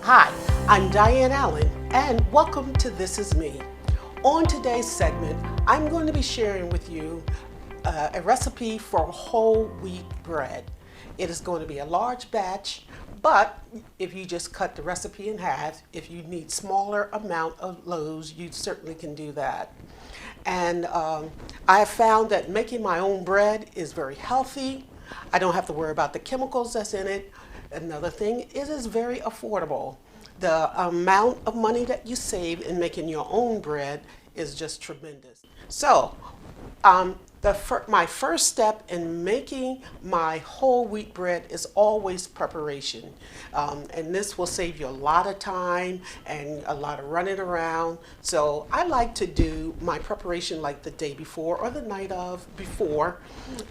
Hi, I'm Diane Allen, and welcome to This Is Me. On today's segment, I'm going to be sharing with you a recipe for whole wheat bread. It is going to be a large batch, but if you just cut the recipe in half, if you need smaller amount of loaves, you certainly can do that. And I have found that making my own bread is very healthy. I don't have to worry about the chemicals that's in it. Another thing, it is very affordable. The amount of money that you save in making your own bread is just tremendous. So, my first step in making my whole wheat bread is always preparation. And this will save you a lot of time and a lot of running around. So I like to do my preparation like the day before or the night of before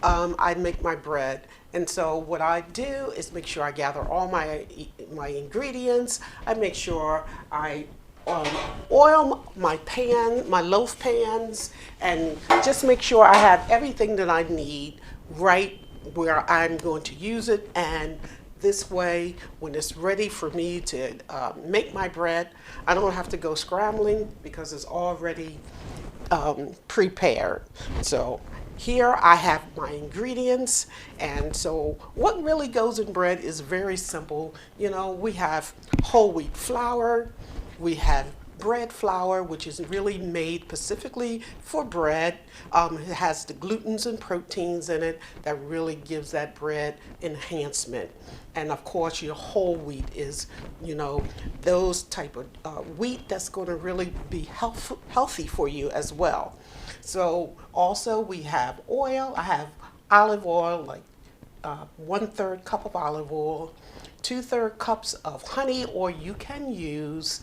I make my bread. And so what I do is make sure I gather all my ingredients. I make sure I oil my pan, my loaf pans, and just make sure I have everything that I need right where I'm going to use it. And this way, when it's ready for me to make my bread, I don't have to go scrambling because it's already prepared. So here I have my ingredients, and so what really goes in bread is very simple. You know, we have whole wheat flour, we have bread flour, which is really made specifically for bread. It has the glutens and proteins in it that really gives that bread enhancement. And of course, your whole wheat is, you know, those type of wheat that's going to really be healthy for you as well. So also we have oil. I have olive oil, like 1/3 cup of olive oil, 2/3 cups of honey, or you can use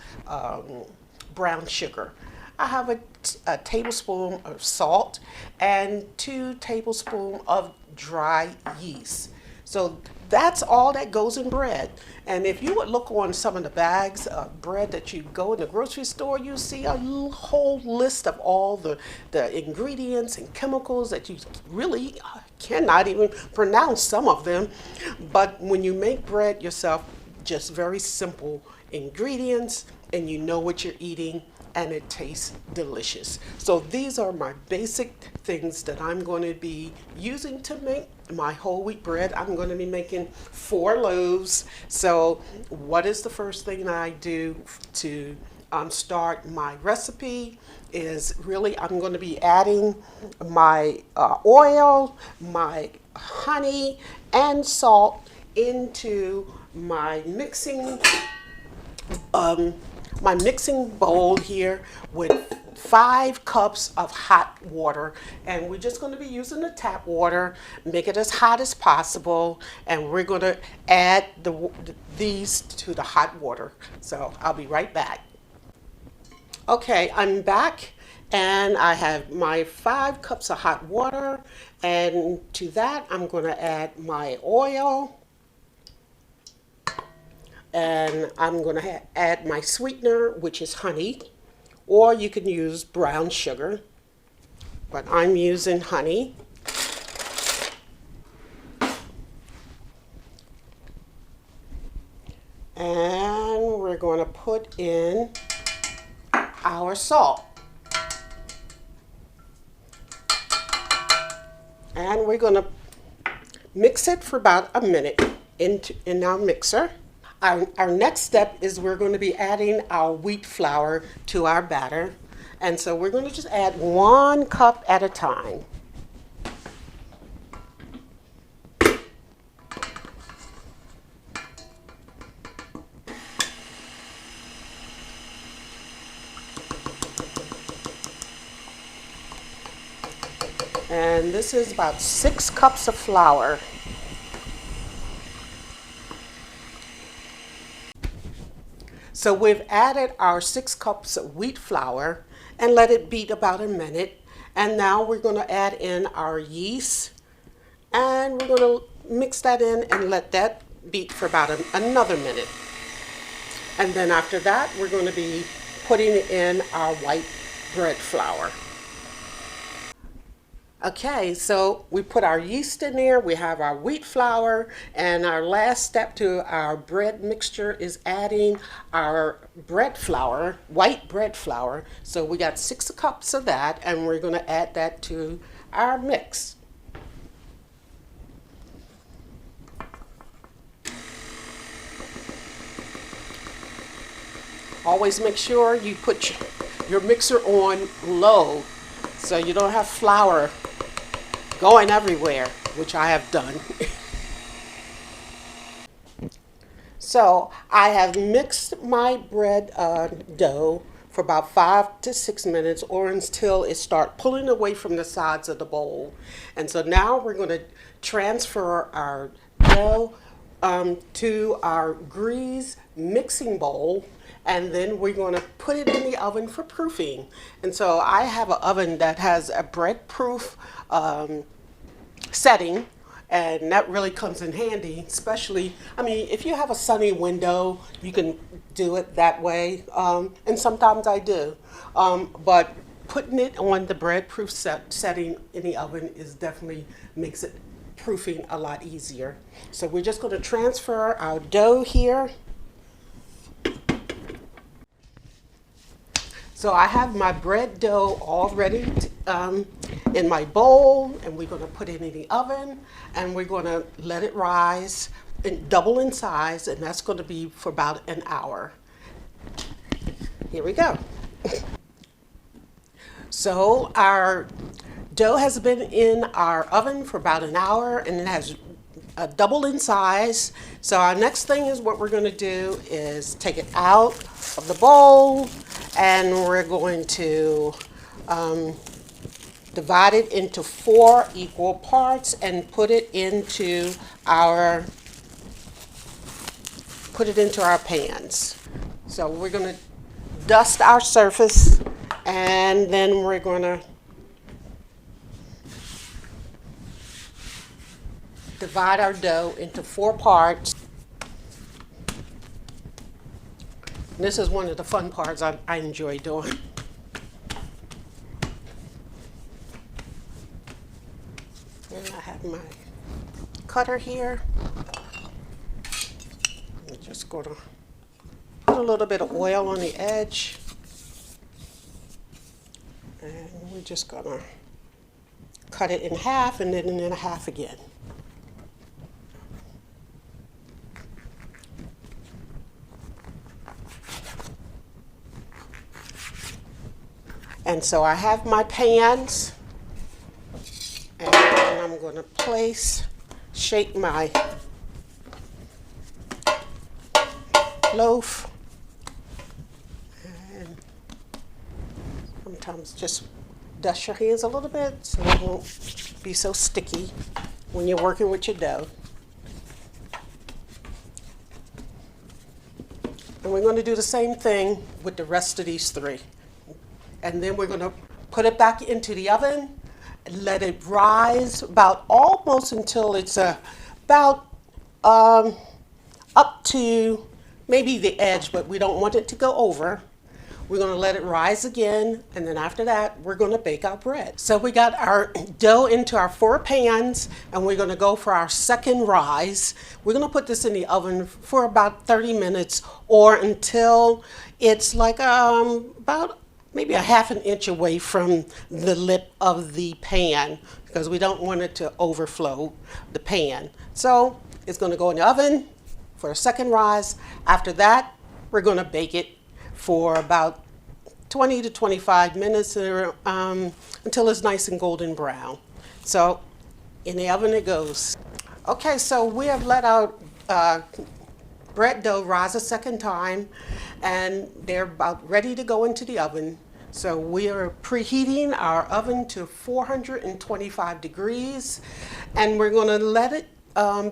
brown sugar. I have a tablespoon of salt and 2 tablespoons of dry yeast. So that's all that goes in bread. And if you would look on some of the bags of bread that you go in the grocery store, you see a whole list of all the ingredients and chemicals that you really cannot even pronounce some of them. But when you make bread yourself, just very simple ingredients, and you know what you're eating, and it tastes delicious. So these are my basic things that I'm going to be using to make my whole wheat bread. I'm going to be making 4 loaves. So what is the first thing that I do to start my recipe is really I'm going to be adding my oil, my honey, and salt into my mixing bowl here with 5 cups of hot water, and we're just going to be using the tap water. Make it as hot as possible, and we're going to add these to the hot water. So I'll be right back. Okay, I'm back, and I have my 5 cups of hot water, and to that I'm going to add my oil. And I'm going to add my sweetener, which is honey, or you can use brown sugar, but I'm using honey. And we're going to put in our salt. And we're going to mix it for about a minute in our mixer. Our next step is we're going to be adding our wheat flour to our batter. And so we're going to just add 1 cup at a time. And this is about 6 cups of flour. So we've added our 6 cups of wheat flour and let it beat about a minute. And now we're going to add in our yeast, and we're going to mix that in and let that beat for about another minute. And then after that, we're going to be putting in our white bread flour. Okay, so we put our yeast in there, we have our wheat flour, and our last step to our bread mixture is adding our bread flour, white bread flour. So we got 6 cups of that, and we're going to add that to our mix. Always make sure you put your mixer on low so you don't have flour going everywhere, which I have done. So I have mixed my bread dough for about 5 to 6 minutes or until it starts pulling away from the sides of the bowl. And so now we're going to transfer our dough to our grease mixing bowl, and then we're going to put it in the oven for proofing. And so I have an oven that has a bread proof setting, and that really comes in handy, especially, I mean, if you have a sunny window, you can do it that way, and sometimes I do. But putting it on the bread proof setting in the oven is definitely makes it proofing a lot easier. So we're just going to transfer our dough here. So I have my bread dough all ready in my bowl, and we're going to put it in the oven, and we're going to let it rise and double in size, and that's going to be for about an hour. Here we go. So our dough has been in our oven for about an hour, and it has doubled in size. So our next thing is what we're going to do is take it out of the bowl, and we're going to divide it into 4 equal parts and put it into our pans. So we're going to dust our surface, and then we're going to divide our dough into 4 parts. This is one of the fun parts I enjoy doing. And I have my cutter here. I'm just going to put a little bit of oil on the edge. And we're just going to cut it in half and then in half again. And so I have my pans, and I'm going to shape my loaf, and sometimes just dust your hands a little bit so it won't be so sticky when you're working with your dough. And we're going to do the same thing with the rest of these 3. And then we're going to put it back into the oven, let it rise about almost until it's about up to maybe the edge, but we don't want it to go over. We're going to let it rise again, and then after that, we're going to bake our bread. So we got our dough into our 4 pans, and we're going to go for our second rise. We're going to put this in the oven for about 30 minutes or until it's like about maybe a ½ an inch away from the lip of the pan, because we don't want it to overflow the pan. So it's going to go in the oven for a second rise. After that, we're going to bake it for about 20 to 25 minutes until it's nice and golden brown. So in the oven it goes. Okay, so we have let our bread dough rise a second time, and they're about ready to go into the oven. So we are preheating our oven to 425 degrees, and we're going to let it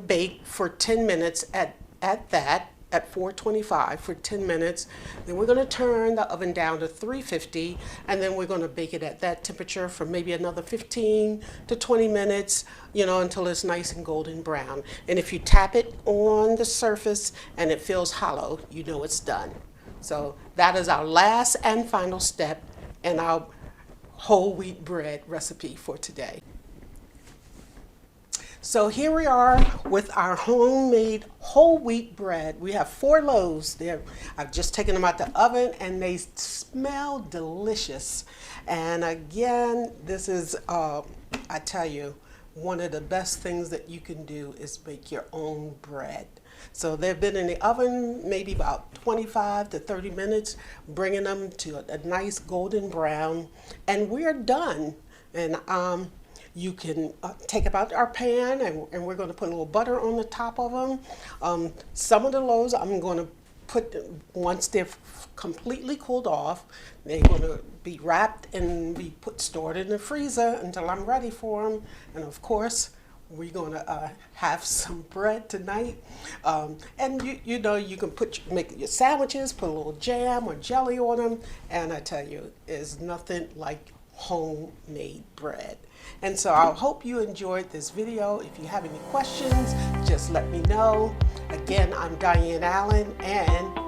bake for 10 minutes at 425 for 10 minutes. Then we're going to turn the oven down to 350, and then we're going to bake it at that temperature for maybe another 15 to 20 minutes, until it's nice and golden brown. And if you tap it on the surface and it feels hollow, you know it's done. So that is our last and final step in our whole wheat bread recipe for today. So here we are with our homemade whole wheat bread. We have 4 loaves there. I've just taken them out the oven and they smell delicious. And again, this is, I tell you, one of the best things that you can do is make your own bread. So they've been in the oven maybe about 25 to 30 minutes, bringing them to a nice golden brown, and we're done. And you can take them out our pan, and we're going to put a little butter on the top of them. Some of the loaves I'm going to put, once they're completely cooled off, they're going to be wrapped and be stored in the freezer until I'm ready for them. And of course, we're going to have some bread tonight. And you know, you can make your sandwiches, put a little jam or jelly on them, and I tell you, there's nothing like homemade bread. And so I hope you enjoyed this video. If you have any questions, just let me know. Again, I'm Diane Allen, and